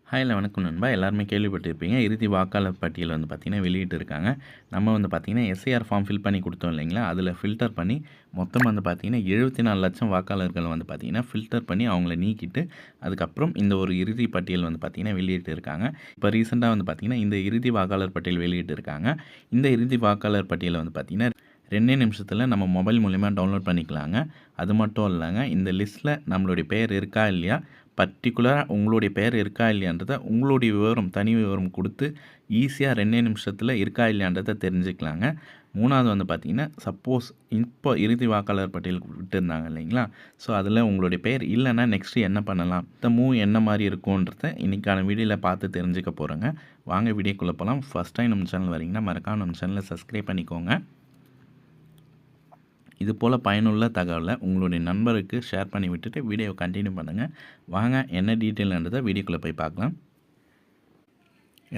ஹாய்ல வணக்கம் நண்பா. எல்லாருமே கேள்விப்பட்டிருப்பீங்க. இறுதி வாக்காளர் பட்டியல் வந்து பார்த்தீங்கன்னா, வெளியிட்டிருக்காங்க. நம்ம வந்து பார்த்தீங்கன்னா, எஸ்ஐஆர் ஃபார்ம் ஃபில் பண்ணி குடுத்தோம் இல்லைங்களா? அதில ஃபில்டர் பண்ணி மொத்தம் வந்து பார்த்தீங்கன்னா, 74,00,000 வாக்காளர்கள் வந்து பார்த்தீங்கன்னா, ஃபில்டர் பண்ணி அவங்கள நீக்கிட்டு, அதுக்கப்புறம் இந்த ஒரு இறுதி பட்டியல் வந்து பார்த்தீங்கன்னா, வெளியிட்டிருக்காங்க. இப்போ ரீசென்ட்டா வந்து பார்த்தீங்கன்னா, இந்த இறுதி வாக்காளர் பட்டியல் வெளியிட்டிருக்காங்க. இந்த இறுதி வாக்காளர் பட்டியல வந்து பார்த்தீங்கன்னா, 2 நிமிஷத்தில நம்ம மொபைல் மூலியமா டவுன்லோட் பண்ணிக்கலாங்க. அது மட்டும் இல்லங்க, இந்த லிஸ்ட்ல நம்மளுடைய பெயர் இருக்கா இல்லையா? பர்ட்டிகுலரா உங்களுடைய பெயர் இருக்கா இல்லையான்றத உங்களுடைய விவரம், தனி விவரம் குடுத்து ஈஸியா 2 நிமிஷத்தில இருக்கா இல்லையான்றத தெரிஞ்சுக்கலாங்க. 3வது வந்து பார்த்தீங்கன்னா, சப்போஸ் இப்போ இறுதி வாக்காளர் பட்டியல் விட்டிருந்தாங்க இல்லைங்களா? ஸோ, அதில உங்களுடைய பெயர் இல்லன்னா நெக்ஸ்ட்டு என்ன பண்ணலாம்? அடுத்த மூவ் என்ன மாரி இருக்குன்றத இன்னைக்கான வீடியோல பார்த்து தெரிஞ்சுக்க போறோங்க. வாங்க வீடியோக்குள்ள போலாம். ஃபர்ஸ்ட் டைம் நம்ம சேனல் வரீங்கன்னா, மறக்காம நம்ம சேனல சப்ஸ்கிரைப் பண்ணிக்கோங்க. இது போல் பயனுள்ள தகவலை உங்களுடைய நண்பருக்கு ஷேர் பண்ணி விட்டுட்டு வீடியோவை கண்டினியூ பண்ணுங்கள். வாங்க என்ன டீட்டெயில்ன்றதை வீடியோக்குள்ளே போய் பார்க்கலாம்.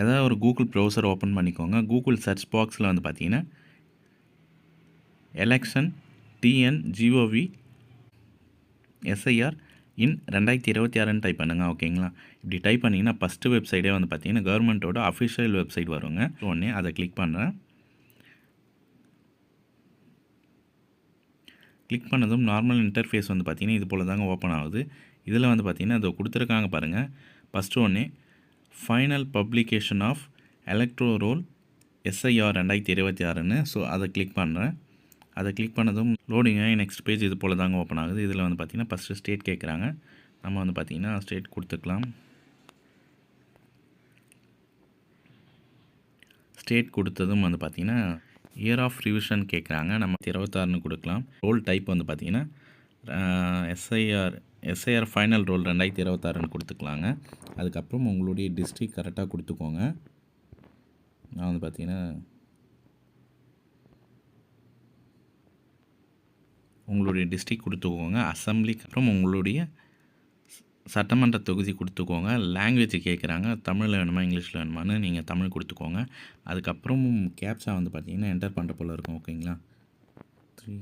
ஏதாவது ஒரு கூகுள் ப்ரௌசர் ஓப்பன் பண்ணிக்கோங்க. கூகுள் சர்ச் பாக்ஸில் வந்து பார்த்தீங்கன்னா எலெக்ஷன் டிஎன்ஜிஓவி எஸ்ஐஆர் இன் 2026ன்னு டைப் பண்ணுங்கள். ஓகேங்களா? இப்படி டைப் பண்ணிங்கன்னா ஃபஸ்ட்டு வெப்சைட்டே வந்து பார்த்தீங்கன்னா கவர்மெண்ட்டோட அஃபிஷியல் வெப்சைட் வருங்க. உடனே அதை கிளிக் பண்ணுறேன். கிளிக் பண்ணதும் நார்மல் இன்டர்ஃபேஸ் வந்து பார்த்திங்கன்னா இது போல் தாங்க ஓப்பன் ஆகுது. இதில் வந்து பார்த்திங்கன்னா அதை கொடுத்துருக்காங்க பாருங்கள். ஃபஸ்ட்டு ஒன்று final publication of electoral roll SIR 2026ன்னு. ஸோ அதை கிளிக் பண்ணுறேன். அதை கிளிக் பண்ணதும் லோடிங்காக நெக்ஸ்ட் பேஜ் இது போல் தாங்க ஓப்பன் ஆகுது. இதில் வந்து பார்த்திங்கன்னா ஃபஸ்ட்டு ஸ்டேட் கேட்குறாங்க. நம்ம வந்து பார்த்திங்கன்னா ஸ்டேட் கொடுத்துக்கலாம். ஸ்டேட் கொடுத்ததும் வந்து பார்த்திங்கன்னா இயர் ஆஃப் ரிவிஷன் கேட்குறாங்க. நம்ம 26ன்னு கொடுக்கலாம். ரோல் டைப் வந்து பார்த்திங்கன்னா எஸ்ஐஆர் ஃபைனல் ரோல் 2026ன்னு கொடுத்துக்கலாங்க. அதுக்கப்புறம் உங்களுடைய டிஸ்ட்ரிக் கரெக்டாக கொடுத்துக்கோங்க. நான் வந்து பார்த்திங்கன்னா உங்களுடைய டிஸ்ட்ரிக் கொடுத்துக்கோங்க. அசம்பிளிக்கு அப்புறம் உங்களுடைய சட்டமன்ற தொகுதி கொடுத்துக்கோங்க. லாங்குவேஜ் கேட்குறாங்க. தமிழில் வேணுமா இங்கிலீஷில் வேணுமான்னு நீங்கள் தமிழ் கொடுத்துக்கோங்க. அதுக்கப்புறம் கேப்சா வந்து பார்த்திங்கன்னா என்டர் பண்ணுற போல் இருக்கும். ஓகேங்களா? 3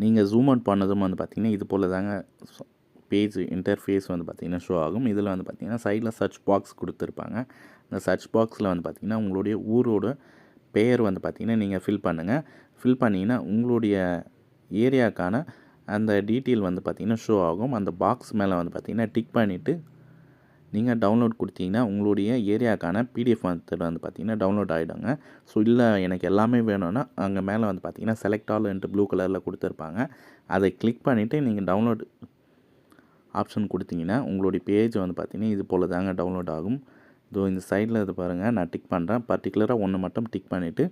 நீங்கள் ஜூம் அவுட் பண்ணதும் வந்து பார்த்திங்கன்னா இது போல் தாங்க பேஜ் இன்டர்ஃபேஸ் வந்து பார்த்திங்கன்னா ஷோ ஆகும். இதில் வந்து பார்த்திங்கன்னா சைடில் சர்ச் பாக்ஸ் கொடுத்துருப்பாங்க. இந்த சர்ச் பாக்ஸில் வந்து பார்த்திங்கன்னா உங்களுடைய ஊரோட பெயர் வந்து பார்த்திங்கன்னா நீங்கள் ஃபில் பண்ணுங்கள். ஃபில் பண்ணிங்கன்னா உங்களுடைய ஏரியாக்கான அந்த டீட்டெயில் வந்து பார்த்திங்கன்னா ஷோ ஆகும். அந்த பாக்ஸ் மேலே வந்து பார்த்திங்கன்னா டிக் பண்ணிவிட்டு நீங்கள் டவுன்லோட் கொடுத்தீங்கன்னா உங்களுடைய ஏரியாக்கான பிடிஎஃப் மெத்தட் வந்து பார்த்திங்கன்னா டவுன்லோட் ஆகிடுங்க. ஸோ இல்லை எனக்கு எல்லாமே வேணும்னா அங்கே மேலே வந்து பார்த்திங்கன்னா செலக்ட் ஆல்ன்ட்டு ப்ளூ கலரில் கொடுத்துருப்பாங்க. அதை கிளிக் பண்ணிவிட்டு நீங்கள் டவுன்லோட் ஆப்ஷன் கொடுத்தீங்கன்னா உங்களுடைய பேஜ் வந்து பார்த்திங்கன்னா இது போல் தாங்க டவுன்லோட் ஆகும். இதோ இந்த சைடில் இது பாருங்கள், நான் டிக் பண்ணுறேன். பர்டிகுலராக ஒன்று மட்டும் டிக் பண்ணிவிட்டு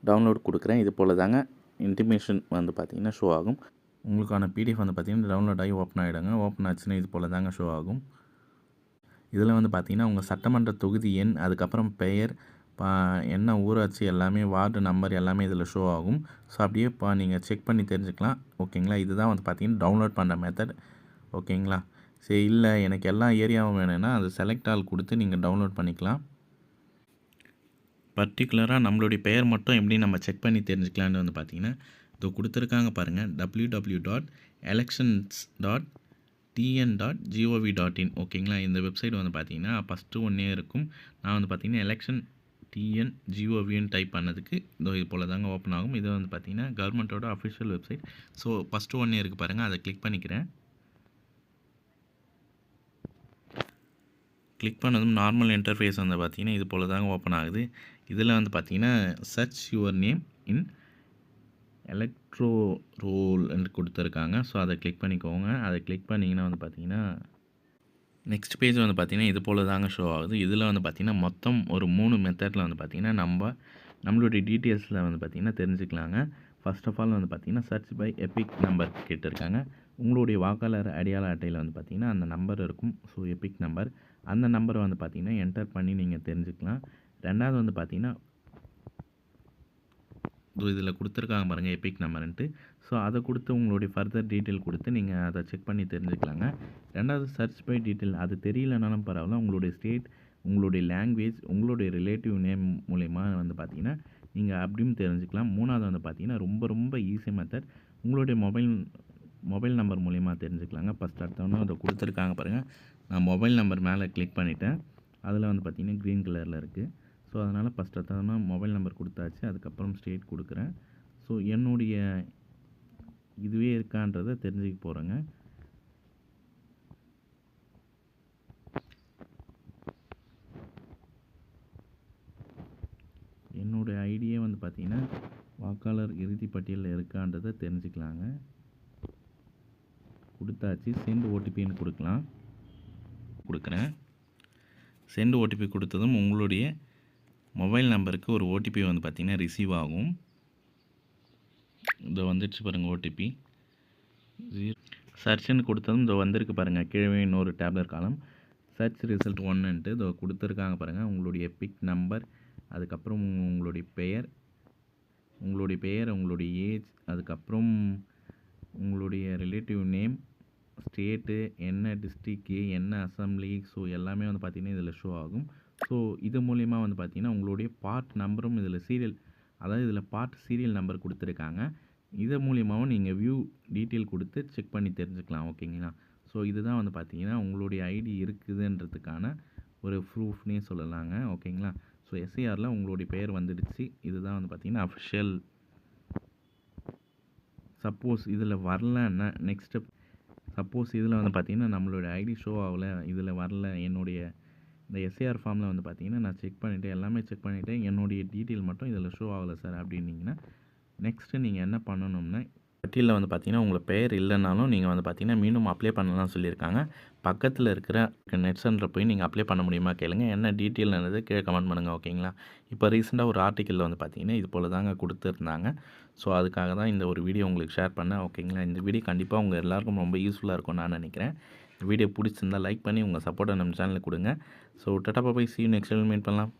டவுன்லோட் கொடுக்குறேன். இது போல் தாங்க இன்டிமேஷன் வந்து பார்த்திங்கன்னா ஷோ ஆகும். உங்களுக்கான பிடிஎஃப் வந்து பார்த்திங்கன்னா டவுன்லோட் ஆகி ஓப்பன் ஆகிடுங்க. ஓப்பன் ஆச்சுன்னா இது போல் தாங்க ஷோ ஆகும். இதில் வந்து பார்த்திங்கன்னா உங்கள் சட்டமன்ற தொகுதி எண், அதுக்கப்புறம் பெயர், என்ன ஊராட்சி எல்லாமே, வார்டு நம்பர் எல்லாமே இதில் ஷோ ஆகும். ஸோ அப்படியே நீங்கள் செக் பண்ணி தெரிஞ்சுக்கலாம். ஓகேங்களா? இதுதான் வந்து பார்த்திங்கன்னா டவுன்லோட் பண்ணுற மெத்தட். ஓகேங்களா? சரி, இல்லை எனக்கு எல்லா ஏரியாவும் வேணும்னா அது செலக்ட் ஆல் கொடுத்து நீங்கள் டவுன்லோட் பண்ணிக்கலாம். பர்டிகுலராக நம்மளுடைய பெயர் மட்டும் எப்படி நம்ம செக் பண்ணி தெரிஞ்சுக்கலான்னு வந்து பார்த்திங்கன்னா இதோ கொடுத்துருக்காங்க பாருங்கள். www.elections.tn.gov.in. ஓகேங்களா? இந்த வெப்சைட் வந்து பார்த்திங்கன்னா ஃபஸ்ட்டு ஒன்றே இருக்கும். நான் வந்து பார்த்திங்கன்னா எலெக்ஷன் டிஎன்ஜிஓவின்னு டைப் பண்ணதுக்கு இதோ இது போல் தாங்க ஓப்பன் ஆகும். இது வந்து பார்த்திங்கன்னா கவர்மெண்ட்டோட அஃபிஷியல் வெப்சைட். ஸோ ஃபஸ்ட்டு ஒன்றே இருக்குது பாருங்கள், அதை கிளிக் பண்ணிக்கிறேன். கிளிக் பண்ணதும் நார்மல் இன்டர்ஃபேஸ் வந்து பார்த்திங்கன்னா இது போல் தாங்க ஓப்பன் ஆகுது. இதில் வந்து பார்த்திங்கன்னா search your name in electoral roll என்று கொடுத்துருக்காங்க. ஸோ அதை கிளிக் பண்ணிக்கோங்க. அதை கிளிக் பண்ணிங்கன்னா வந்து பார்த்திங்கன்னா நெக்ஸ்ட் பேஜ் வந்து பார்த்திங்கன்னா இது போல் தாங்க ஷோ ஆகுது. இதில் வந்து பார்த்திங்கன்னா மொத்தம் ஒரு 3 மெத்தடில் வந்து பார்த்திங்கன்னா நம்மளுடைய டீட்டெயில்ஸில் வந்து பார்த்திங்கன்னா தெரிஞ்சுக்கலாங்க. ஃபர்ஸ்ட் ஆஃப் ஆல் வந்து பார்த்திங்கன்னா சர்ச் பை எபிக் நம்பர் கேட்டிருக்காங்க. உங்களுடைய வாக்காளர் அடையாள அட்டையில் வந்து பார்த்திங்கன்னா அந்த நம்பர் இருக்கும். ஸோ எபிக் நம்பர், அந்த நம்பரை வந்து பார்த்திங்கன்னா என்டர் பண்ணி நீங்கள் தெரிஞ்சுக்கலாம். ரெண்டாவது வந்து பார்த்திங்கன்னா இதில் கொடுத்துருக்காங்க பாருங்கள் எபிக் நம்பர்ன்ட்டு. ஸோ அதை கொடுத்து உங்களுடைய ஃபர்தர் டீட்டெயில் கொடுத்து நீங்கள் அதை செக் பண்ணி தெரிஞ்சுக்கலாங்க. ரெண்டாவது சர்ச் பை டீட்டெயில், அது தெரியலனாலும் பரவாயில்ல, உங்களுடைய ஸ்டேட், உங்களுடைய லாங்குவேஜ், உங்களுடைய ரிலேட்டிவ் நேம் மூலயமா வந்து பார்த்திங்கன்னா நீங்கள் அப்படியும் தெரிஞ்சுக்கலாம். 3வது வந்து பார்த்தீங்கன்னா ரொம்ப ஈஸி மெத்தட். உங்களுடைய மொபைல் நம்பர் மூலிமா தெரிஞ்சுக்கலாங்க. ஃபஸ்ட் அடுத்தவொன்னே அதை கொடுத்துருக்காங்க பாருங்கள். நான் மொபைல் நம்பர் மேலே கிளிக் பண்ணிவிட்டேன். அதில் வந்து பார்த்தீங்கன்னா க்ரீன் கலரில் இருக்குது. ஸோ அதனால் ஃபஸ்ட் அடுத்தவொன்னே மொபைல் நம்பர் கொடுத்தாச்சு. அதுக்கப்புறம் ஸ்டேட் கொடுக்குறேன். ஸோ என்னுடைய இதுவே இருக்கான்றதை தெரிஞ்சுக்க போகிறேங்க. என்னுடைய ஐடியே வந்து பார்த்தீங்கன்னா வாக்காளர் இறுதி பட்டியலில் இருக்கான்றதை தெரிஞ்சுக்கலாங்க. கொடுத்தாச்சு. சென்ட் ஓடிபின்னு கொடுக்குறேன். சென்ட் ஓடிபி கொடுத்ததும் உங்களுடைய மொபைல் நம்பருக்கு ஒரு ஓடிபி வந்து பார்த்திங்கன்னா ரிசீவ் ஆகும். இதோ வந்துடுச்சு பாருங்கள் ஓடிபி. சர்ச்சுன்னு கொடுத்ததும் இதோ வந்திருக்கு பாருங்கள். கீழே இன்னொரு டேப்லெட் காலம் சர்ச் ரிசல்ட் 1ன்ட்டு இதோ கொடுத்துருக்காங்க பாருங்கள். உங்களுடைய பிக் நம்பர், அதுக்கப்புறம் உங்களுடைய பெயர், உங்களுடைய ஏஜ், அதுக்கப்புறம் உங்களுடைய ரிலேட்டிவ் நேம், ஸ்டேட்டு, என்ன டிஸ்ட்ரிக்கு, என்ன அசம்பிளி, ஸோ எல்லாமே வந்து பார்த்திங்கன்னா இதில் ஷோ ஆகும். ஸோ இது மூலிமா வந்து பார்த்திங்கன்னா உங்களுடைய பார்ட் நம்பரும் இதில் சீரியல், அதாவது இதில் பார்ட் சீரியல் நம்பர் கொடுத்துருக்காங்க. இது மூலியமாகவும் நீங்கள் வியூ டீட்டெயில் கொடுத்து செக் பண்ணி தெரிஞ்சுக்கலாம். ஓகேங்களா? ஸோ இதுதான் வந்து பார்த்திங்கன்னா உங்களுடைய ஐடி இருக்குதுன்றதுக்கான ஒரு ப்ரூஃப்னே சொல்லலாங்க. ஓகேங்களா? ஸோ எஸ்ஐஆரில் உங்களுடைய பெயர் வந்துடுச்சு. இதுதான் வந்து பார்த்திங்கன்னா அஃபிஷியல். சப்போஸ் இதில் வரலன்னா நெக்ஸ்ட் சப்போஸ் இதில் வந்து பார்த்திங்கன்னா நம்மளோட ஐடி ஷோ ஆகலை, இதில் வரல, என்னுடைய இந்த எஸ்ஏஆர் ஃபார்மில் வந்து பார்த்திங்கன்னா நான் செக் பண்ணிவிட்டு எல்லாமே செக் பண்ணிவிட்டு என்னுடைய டீட்டெயில் மட்டும் இதில் ஷோ ஆகலை சார் அப்படின்னீங்கன்னா நெக்ஸ்ட்டு நீங்கள் என்ன பண்ணணும்னா பட்டியலில் வந்து பார்த்திங்கன்னா உங்களுக்கு பெயர் இல்லைனாலும் நீங்கள் வந்து பார்த்திங்கன்னா மீண்டும் அப்ளை பண்ணலாம் சொல்லியிருக்காங்க. பக்கத்தில் இருக்கிற நெட் சென்டரில் போய் நீங்கள் அப்ளை பண்ண முடியுமா கேளுங்க. என்ன டீட்டெயில்னது கீழே கமெண்ட் பண்ணுங்கள். ஓகேங்களா? இப்போ ரீசெண்டாக ஒரு ஆர்டிக்கலில் வந்து பார்த்திங்கன்னா இது போல் தாங்க கொடுத்துருந்தாங்க. ஸோ அதுக்காக தான் இந்த ஒரு வீடியோ உங்களுக்கு ஷேர் பண்ணேன். ஓகேங்களா? இந்த வீடியோ கண்டிப்பாக உங்கள் எல்லாருக்கும் ரொம்ப யூஸ்ஃபுல்லாக இருக்கும்னு நான் நினைக்கிறேன். வீடியோ பிடிச்சிருந்தால் லைக் பண்ணி உங்கள் சப்போர்ட்டை நம்ம சேனலுக்கு கொடுங்க. So tata bye, see you next time, meet பண்ணலாம்.